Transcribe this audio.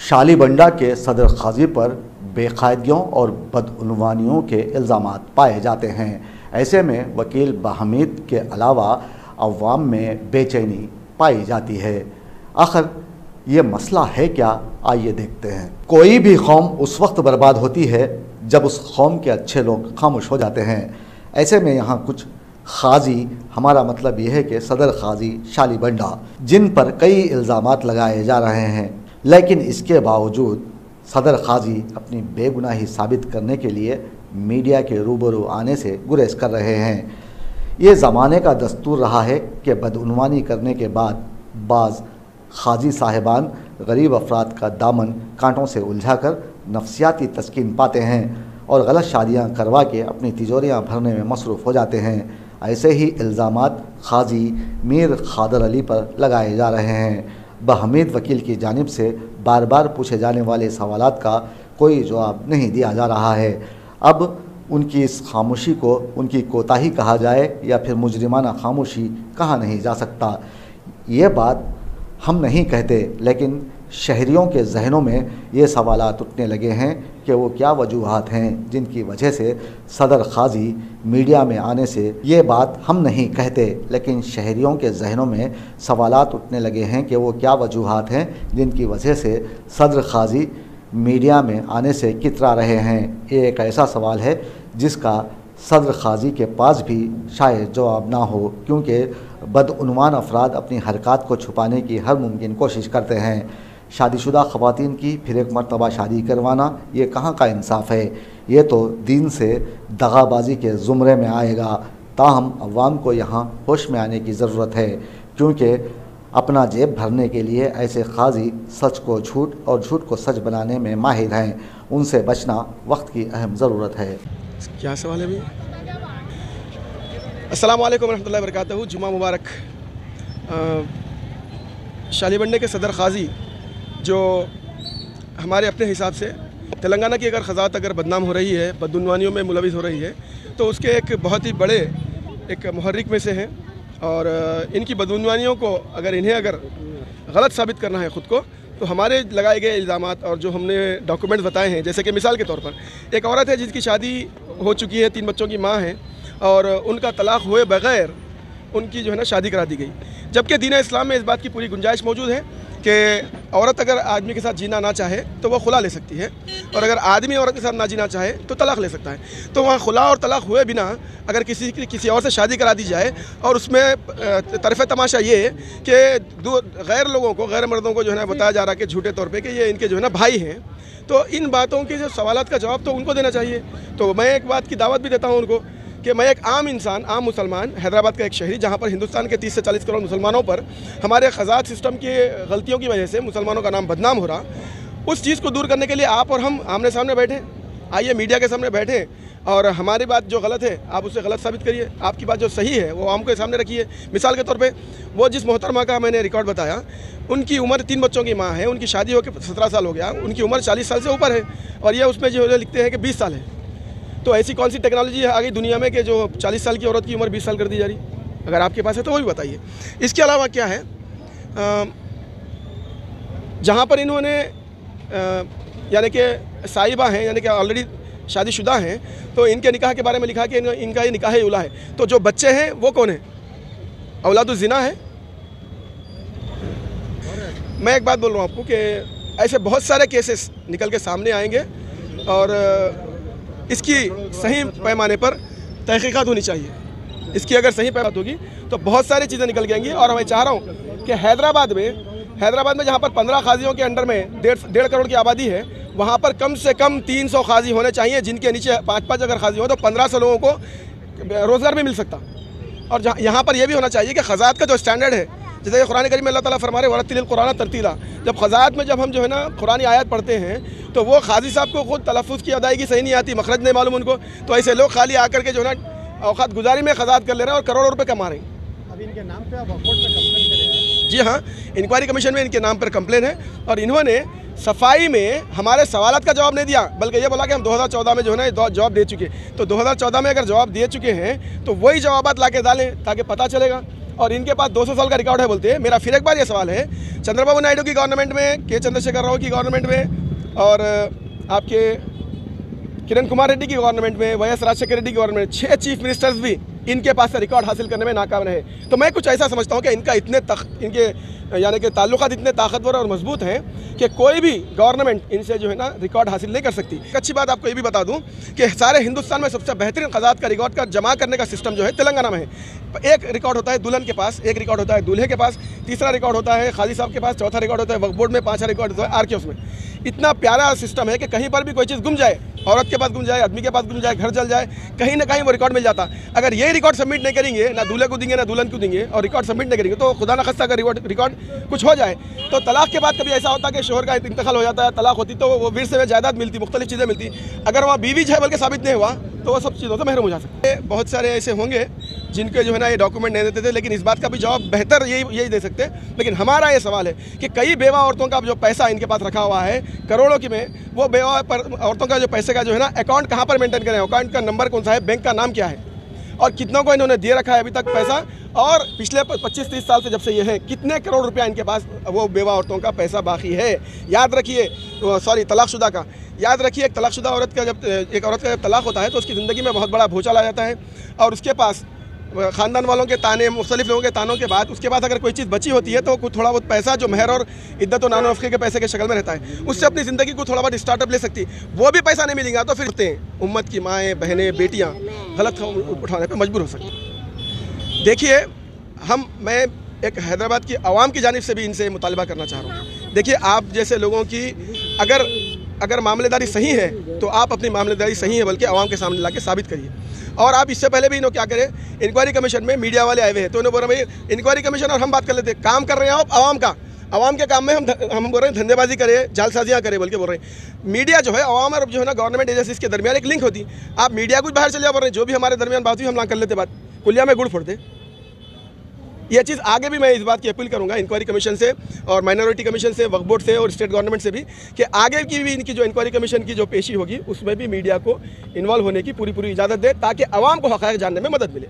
शालीबंडा के सदर खाजी पर बेकायदगियों और बदउनवानियों के इल्ज़ामात पाए जाते हैं। ऐसे में वकील बहमीद के अलावा अवाम में बेचैनी पाई जाती है। आखिर ये मसला है क्या, आइए देखते हैं। कोई भी कौम उस वक्त बर्बाद होती है जब उस कौम के अच्छे लोग खामोश हो जाते हैं। ऐसे में यहाँ कुछ खाजी, हमारा मतलब यह है कि सदर खाजी शालीबंडा, जिन पर कई इल्ज़ामात लगाए जा रहे हैं, लेकिन इसके बावजूद सदर खाजी अपनी बेगुनाही साबित करने के लिए मीडिया के रूबरू आने से गुरेज कर रहे हैं। ये ज़माने का दस्तूर रहा है कि बदउनवानी करने के बाद बाज़ खाजी साहिबान गरीब अफराद का दामन कांटों से उलझाकर नफ्सियाती तस्कीन पाते हैं और गलत शादियां करवा के अपनी तिजोरियां भरने में मसरूफ़ हो जाते हैं। ऐसे ही इल्ज़ामात खाजी मीर खादर अली पर लगाए जा रहे हैं। बहमीद वकील की जानिब से बार बार पूछे जाने वाले सवालात का कोई जवाब नहीं दिया जा रहा है। अब उनकी इस खामोशी को उनकी कोताही कहा जाए या फिर मुजरिमाना खामोशी कहा नहीं जा सकता। ये बात हम नहीं कहते, लेकिन शहरियों के जहनों में ये सवालात उठने लगे हैं कि वो क्या वजूहात हैं जिनकी वजह से सदर खाजी मीडिया में आने से, ये बात हम नहीं कहते, लेकिन शहरियों के जहनों में सवालात उठने लगे हैं कि वो क्या वजूहात हैं जिनकी वजह से सदर खाजी मीडिया में आने से कितरा रहे हैं। ये एक ऐसा सवाल है जिसका सदर खाजी के पास भी शायद जवाब ना हो, क्योंकि बदउनवान अफराद अपनी हरकत को छुपाने की हर मुमकिन कोशिश करते हैं। शादीशुदा ख़वातीन की फिर एक मरतबा शादी करवाना, ये कहाँ का इंसाफ है। ये तो दीन से दगाबाजी के ज़ुमरे में आएगा। ताहम अवाम को यहाँ होश में आने की ज़रूरत है, क्योंकि अपना जेब भरने के लिए ऐसे खाजी सच को झूठ और झूठ को सच बनाने में माहिर हैं। उनसे बचना वक्त की अहम ज़रूरत है। क्या सवाल है भैया? अस्सलाम वालेकुम रहमतुल्लाहि व बरकातहू। जुमा मुबारक। शालीबंडे के सदर खाजी जो हमारे अपने हिसाब से तेलंगाना की अगर ख़ज़ात अगर बदनाम हो रही है, बदउनवानियों में मुलविस हो रही है, तो उसके एक बहुत ही बड़े एक मुहर्रिक में से हैं। और इनकी बदउनवानियों को अगर गलत साबित करना है ख़ुद को, तो हमारे लगाए गए इल्ज़ामात और जो हमने डॉक्यूमेंट्स बताए हैं, जैसे कि मिसाल के तौर पर एक औरत है जिसकी शादी हो चुकी है, 3 बच्चों की माँ है, और उनका तलाक़ हुए बग़ैर उनकी जो है ना शादी करा दी गई। जबकि दीन इस्लाम में इस बात की पूरी गुंजाइश मौजूद है कि औरत अगर आदमी के साथ जीना ना चाहे तो वह खुला ले सकती है, और अगर आदमी औरत के साथ ना जीना चाहे तो तलाक़ ले सकता है। तो वहाँ खुला और तलाक़ हुए बिना अगर किसी और से शादी करा दी जाए, और उसमें तरफ़ तमाशा ये कि गैर लोगों को, गैर मर्दों को जो है ना बताया जा रहा है कि झूठे तौर पे कि ये इनके जो है ना भाई हैं, तो इन बातों के जो सवालात का जवाब तो उनको देना चाहिए। तो मैं एक बात की दावत भी देता हूँ उनको कि मैं एक आम इंसान, आम मुसलमान, हैदराबाद का एक शहरी, जहाँ पर हिंदुस्तान के 30 से 40 करोड़ मुसलमानों पर हमारे ख़ज़ात सिस्टम की गलतियों की वजह से मुसलमानों का नाम बदनाम हो रहा, उस चीज़ को दूर करने के लिए आप और हम आमने सामने बैठें। आइए मीडिया के सामने बैठें और हमारी बात जो गलत है आप उसे गलत साबित करिए, आपकी बात जो सही है वो आम के सामने रखिए। मिसाल के तौर पे वो जिस मोहतरमा का मैंने रिकॉर्ड बताया, उनकी उम्र 3 बच्चों की माँ है, उनकी शादी होकर 17 साल हो गया, उनकी उम्र 40 साल से ऊपर है, और ये उसमें जो लिखते हैं कि 20 साल है। तो ऐसी कौन सी टेक्नोलॉजी है आ गई दुनिया में कि जो 40 साल की औरत की उम्र 20 साल कर दी जा रही? अगर आपके पास है तो वो भी बताइए। इसके अलावा क्या है, जहाँ पर इन्होंने यानी कि साहिबा हैं, यानी कि ऑलरेडी शादीशुदा हैं, तो इनके निकाह के बारे में लिखा कि इनका ये निकाह उला है। तो जो बच्चे हैं वो कौन है? औलादुज़ ज़िना है। मैं एक बात बोल रहा हूँ आपको कि ऐसे बहुत सारे केसेस निकल के सामने आएंगे, और इसकी सही पैमाने पर तहकीकात होनी चाहिए। इसकी अगर सही पैमाने होगी तो बहुत सारी चीज़ें निकल जाएंगी। और मैं चाह रहा हूँ कि हैदराबाद में जहाँ पर 15 खाजियों के अंडर में 1.5 करोड़ की आबादी है, वहाँ पर कम से कम 300 खाजी होने चाहिए, जिनके नीचे 5-5 अगर खाजी हो तो 1500 लोगों को रोज़गार भी मिल सकता। और यहाँ पर यह भी होना चाहिए कि ख़ज़ात का जो स्टैंडर्ड है, जैसे कि कुरान करीम में अल्लाह ताला फरमा रहे वरत्तिलिल कुरान तरतीला, जब ख़ज़ात में जब हम जो है ना कुरानी आयत पढ़ते हैं तो वो खाजी साहब को खुद तलफ़्फ़ुज़ की अदायगी सही नहीं आती, मखरज नहीं मालूम उनको, तो ऐसे लोग खाली आकर के जो है ना औकात गुजारी में ख़ज़ात कर ले रहे हैं और करोड़ों रुपये कमा रहे हैं। अब इनके नाम पे आप कोर्ट में कंप्लेन करें? जी हाँ, इंक्वायरी कमीशन में इनके नाम पर कंप्लेन है, और इन्होंने सफाई में हमारे सवालात का जवाब नहीं दिया, बल्कि ये बोला कि हम 2014 में जो है ना जवाब दे चुके। तो 2014 में अगर जवाब दे चुके हैं तो वही जवाबात ला के डालें ताकि पता चलेगा। और इनके पास 200 साल का रिकॉर्ड है बोलते हैं। मेरा फिर एक बार ये सवाल है, चंद्रबाबू नायडू की गवर्नमेंट में, के चंद्रशेखर राव की गवर्नमेंट में और आपके किरण कुमार रेड्डी की गवर्नमेंट में, वाई एस राजशेखर रेड्डी की गवर्नमेंट में 6 चीफ मिनिस्टर्स भी इनके पास से रिकॉर्ड हासिल करने में नाकाम रहे। तो मैं कुछ ऐसा समझता हूँ कि इनका इनके यानी कि ताल्लुकात इतने ताकतवर और मजबूत हैं कि कोई भी गवर्नमेंट इनसे जो है ना रिकॉर्ड हासिल नहीं कर सकती। अच्छी बात आपको ये भी बता दूं कि सारे हिंदुस्तान में सबसे बेहतरीन क़ज़ात का रिकॉर्ड का जमा करने का सिस्टम जो है तेलंगाना में है। एक रिकॉर्ड होता है दुल्हन के पास, एक रिकॉर्ड होता है दूल्हे के पास, तीसरा रिकॉर्ड होता है खादी साहब के पास, चौथा रिकॉर्ड होता है वक्फ बोर्ड में, पांचवा रिकॉर्ड होता है आरकेएस में। इतना प्यारा सिस्टम है कि कहीं पर भी कोई चीज़ गुम जाए, औरत के पास गुम जाए, आदमी के पास गुम जाए, घर जल जाए, कहीं ना कहीं वो रिकॉर्ड मिल जाता। अगर ये रिकॉर्ड सबमिट नहीं करेंगे, ना दूल्हे को देंगे ना दुल्हन को देंगे, और रिकॉर्ड सबमिट नहीं करेंगे, तो खुदा न खास्ता अगर रिकॉर्ड कुछ हो जाए तो तलाक के बाद कभी ऐसा होता कि शोहर का इंतकाल हो जाता है, तलाक होती तो वो विरसे में जायदाद मिलती, मुख्तलिफ चीज़ें मिलती। अगर वहाँ बीवी है बल्कि साबित नहीं हुआ तो वो सब चीज़ों से महरूम हो जा सकते हैं। बहुत सारे ऐसे होंगे जिनके जो है ना ये डॉक्यूमेंट नहीं देते थे, लेकिन इस बात का भी जवाब बेहतर यही दे सकते हैं। लेकिन हमारा ये सवाल है कि कई बेवा औरतों का जो पैसा इनके पास रखा हुआ है करोड़ों की में, वो बेवा औरतों का जो पैसे का जो है ना अकाउंट कहाँ पर मेंटेन करें, अकाउंट का नंबर कौन सा है, बैंक का नाम क्या है, और कितनों को इन्होंने दे रखा है अभी तक पैसा, और पिछले 25-30 साल से जब से ये है कितने करोड़ रुपया इनके पास वो बेवा औरतों का पैसा बाकी है। याद रखिए, सॉरी तलाकशुदा का, याद रखिए एक तलाकशुदा औरत का जब एक औरत का जब तलाक होता है तो उसकी ज़िंदगी में बहुत बड़ा भूचाल आ जाता है, और उसके पास ख़ानदान वालों के ताने, मुख्तलिफ लोगों के तानों के बाद उसके पास अगर कोई चीज़ बची होती है तो कुछ थोड़ा बहुत पैसा जो महर और इद्दत और नानो नफ़क़े के पैसे के शक्ल में रहता है, उससे अपनी ज़िंदगी को थोड़ा बहुत स्टार्टअप ले सकती है। वो भी पैसा नहीं मिलेगा तो फिर उम्मत की माएँ, बहनें, बेटियाँ गलत उठाने पर मजबूर हो सकती। देखिए मैं एक हैदराबाद की आवाम की जानिब से भी इनसे मुतालबा करना चाह रहा हूँ। देखिए आप जैसे लोगों की अगर मामलेदारी सही है तो आप अपनी मामलेदारी सही है बल्कि आवाम के सामने लाके साबित करिए। और आप इससे पहले भी इन्हों क्या करें, इंक्वायरी कमीशन में मीडिया वाले आए हुए हैं तो इन्होंने बोला भाई इंक्वायरी कमीशन और हम बात कर लेते हैं, काम कर रहे हैं आप आवाम के काम में हम बोल रहे हैं धंधेबाजी करें, जालसाजियाँ करें बल्कि बोल रहे हैं। मीडिया जो है आवाम और जो है ना गवर्नमेंट एजेंसीज के दरमियान एक लिंक होती, आप मीडिया कुछ बाहर चले जाओ, बोल रहे हैं जो भी हमारे दरमियान बात हुई हम ना कर लेते बात, कुलिया में गुड़ फोड़ दे। ये चीज़ आगे भी मैं इस बात की अपील करूंगा इंक्वायरी कमीशन से और माइनॉरिटी कमीशन से, वक्फ बोर्ड से और स्टेट गवर्नमेंट से भी कि आगे की भी इनकी जो इंक्वायरी कमीशन की जो पेशी होगी उसमें भी मीडिया को इन्वॉल्व होने की पूरी इजाज़त दे ताकि आवाम को हक़ाइक़ जानने में मदद मिले।